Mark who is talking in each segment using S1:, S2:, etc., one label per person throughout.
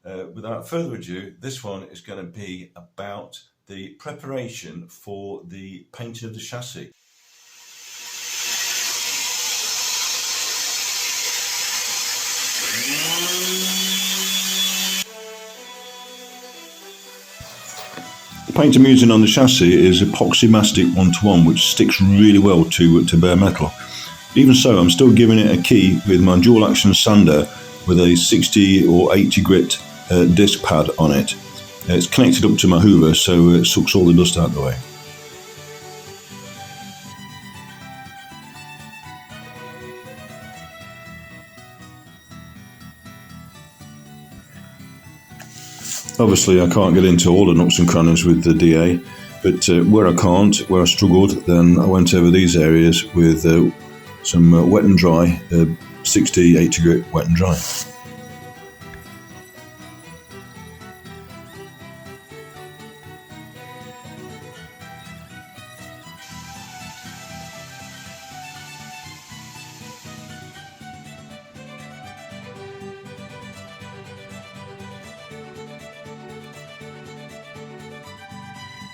S1: without further ado, this one is going to be about the preparation for the painting of the chassis. The paint I'm using on the chassis is Epoxy Mastic 1:1, which sticks really well to bare metal. Even so, I'm still giving it a key with my dual action sander with a 60 or 80 grit disc pad on it. It's connected up to my hoover, so it sucks all the dust out of the way. Obviously I can't get into all the nooks and crannies with the DA, but where I struggled, then I went over these areas with some wet and dry, 60, 80 grit wet and dry.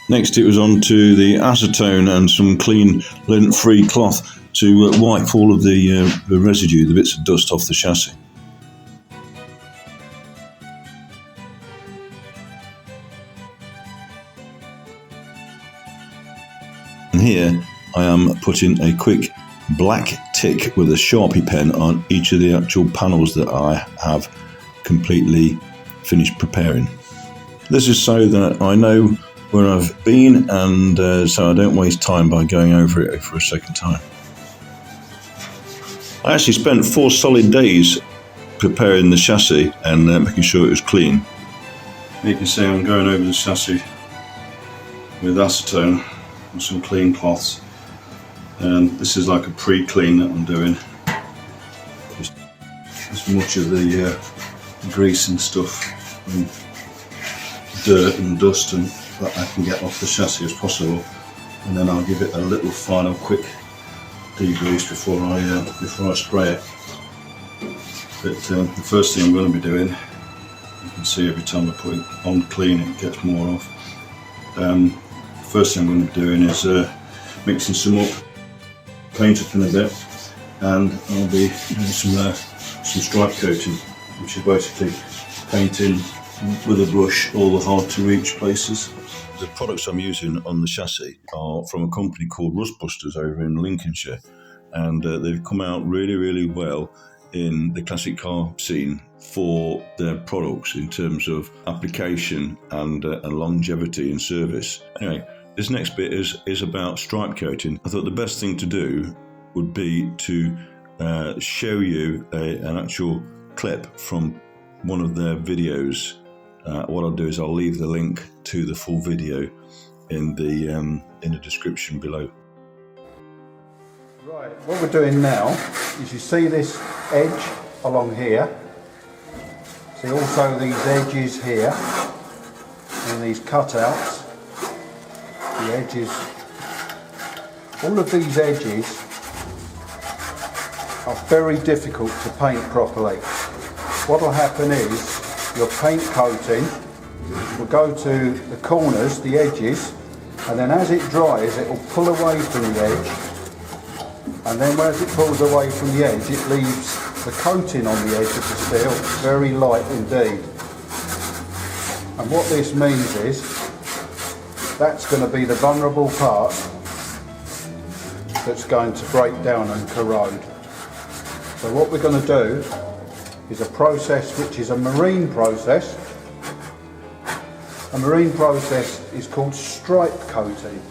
S1: Next it was on to the acetone and some clean lint-free cloth to wipe all of the residue, the bits of dust off the chassis. And here I am putting a quick black tick with a Sharpie pen on each of the actual panels that I have completely finished preparing. This is so that I know where I've been, and so I don't waste time by going over it for a second time. I actually spent 4 solid days preparing the chassis and making sure it was clean. You can see I'm going over the chassis with acetone and some clean cloths, and this is like a pre-clean that I'm doing. Just as much of the greasing stuff and dirt and dust and that I can get off the chassis as possible, and then I'll give it a little final quick degrease before I spray it. But the first thing I'm going to be doing, you can see every time I put it on clean it gets more off. First thing I'm going to be doing is mixing some up, paint up in a bit, and I'll be doing some stripe coating, which is basically painting with a brush all the hard to reach places. The products I'm using on the chassis are from a company called Rustbusters over in Lincolnshire, and they've come out really well in the classic car scene for their products in terms of application and longevity in service. Anyway, this next bit is about stripe coating. I thought the best thing to do would be to show you an actual clip from one of their videos. What I'll do is I'll leave the link to the full video in the description below.
S2: Right, what we're doing now is, you see this edge along here, see also these edges here and these cutouts, the edges, all of these edges are very difficult to paint properly. What will happen is your paint coating will go to the corners, the edges, and then as it dries it will pull away from the edge, and then as it pulls away from the edge it leaves the coating on the edge of the steel very light indeed. And what this means is that's going to be the vulnerable part that's going to break down and corrode. So what we're going to do is a process which is a marine process. A marine process is called stripe coating.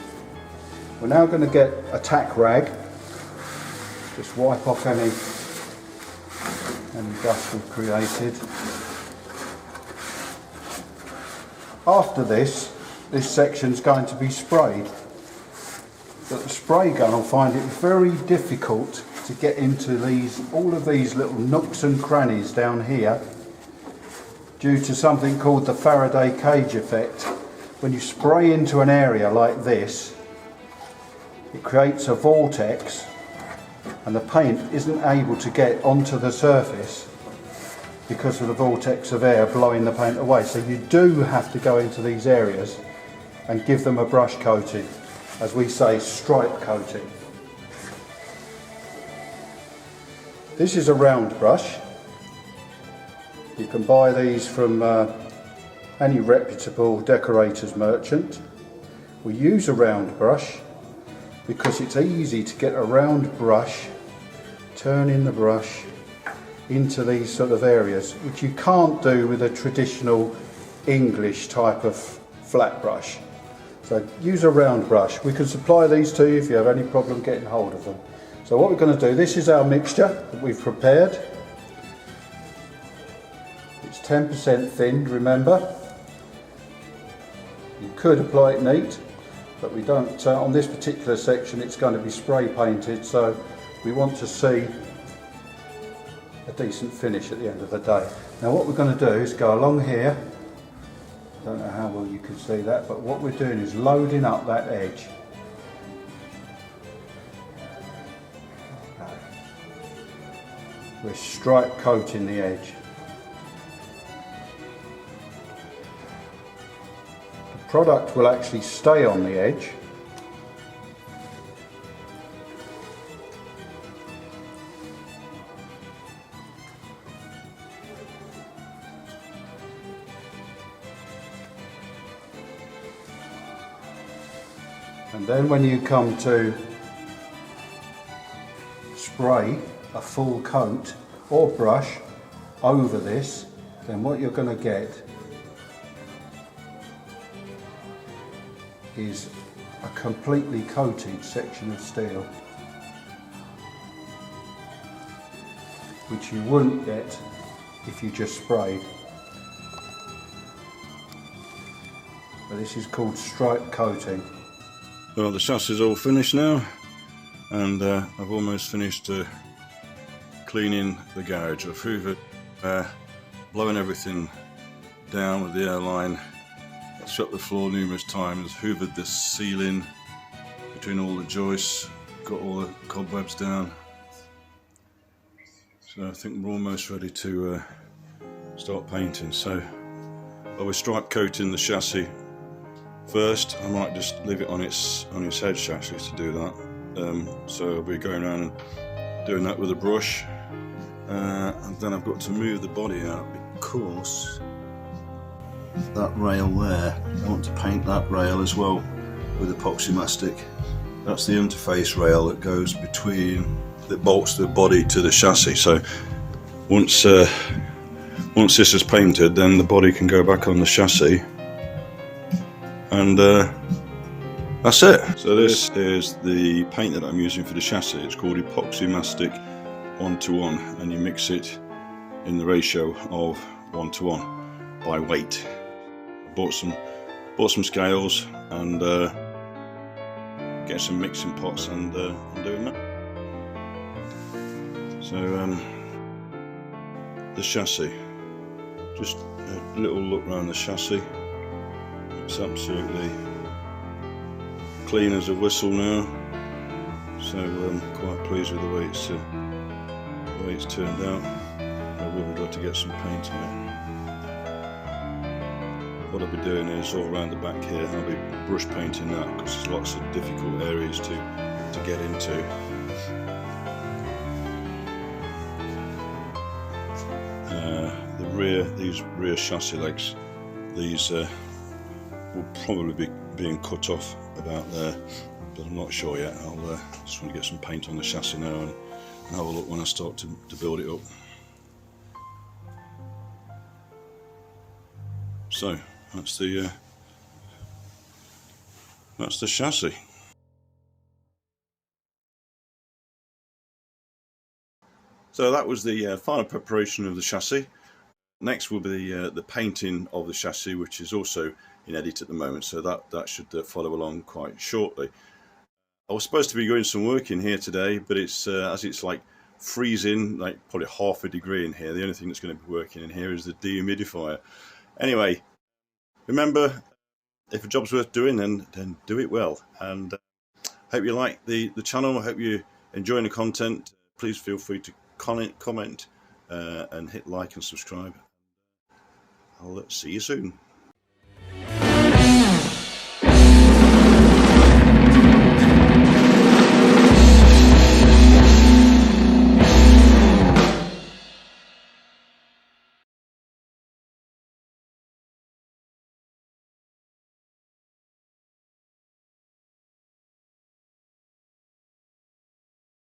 S2: We're now going to get a tack rag, just wipe off any dust we've created. After this section's going to be sprayed, but the spray gun will find it very difficult to get into all of these little nooks and crannies down here due to something called the Faraday cage effect. When you spray into an area like this, it creates a vortex and the paint isn't able to get onto the surface, because of the vortex of air blowing the paint away. So you do have to go into these areas and give them a brush coating, as we say, stripe coating. This is a round brush. You can buy these from any reputable decorator's merchant. We use a round brush because it's easy to get a round brush, turning the brush into these sort of areas, which you can't do with a traditional English type of flat brush. So use a round brush. We can supply these to you if you have any problem getting hold of them. So what we're going to do, this is our mixture that we've prepared. It's 10% thinned, remember. You could apply it neat, but we don't. On this particular section it's going to be spray painted, so we want to see a decent finish at the end of the day. Now what we're going to do is go along here. I don't know how well you can see that, but what we're doing is loading up that edge. We're stripe coating the edge. The product will actually stay on the edge. And then when you come to spray a full coat or brush over this, then what you're going to get is a completely coated section of steel, which you wouldn't get if you just sprayed. But this is called stripe coating.
S1: Well, the chassis is all finished now, and I've almost finished cleaning the garage. I've hoovered, blowing everything down with the airline, swept the floor numerous times, hoovered the ceiling between all the joists, got all the cobwebs down. So I think we're almost ready to start painting. So I was stripe coating the chassis first. I might just leave it on its head chassis to do that. So I'll be going around and doing that with a brush. And then I've got to move the body out because that rail there, I want to paint that rail as well with Epoxy Mastic. That's the interface rail that goes between, that bolts the body to the chassis. So once this is painted, then the body can go back on the chassis, and that's it. So this is the paint that I'm using for the chassis. It's called Epoxy Mastic 1:1, and you mix it in the ratio of 1:1 by weight. Bought some scales and get some mixing pots and doing that. So the chassis, just a little look around the chassis. It's absolutely clean as a whistle now. So I'm quite pleased with the way it's turned out. I would like to get some paint on it. What I'll be doing is all around the back here, I'll be brush painting that because there's lots of difficult areas to get into. These rear chassis legs, these will probably be being cut off about there, but I'm not sure yet. I'll just want to get some paint on the chassis now and have a look when I start to build it up. So that's the chassis. So that was the final preparation of the chassis. Next will be the painting of the chassis, which is also in edit at the moment, so that should follow along quite shortly. I was supposed to be doing some work in here today, but it's as it's like freezing, like probably half a degree in here. The only thing that's going to be working in here is the dehumidifier. Anyway, remember, if a job's worth doing, then do it well. And hope you like the channel. I hope you're enjoying the content. Please feel free to comment, and hit like and subscribe. I'll see you soon.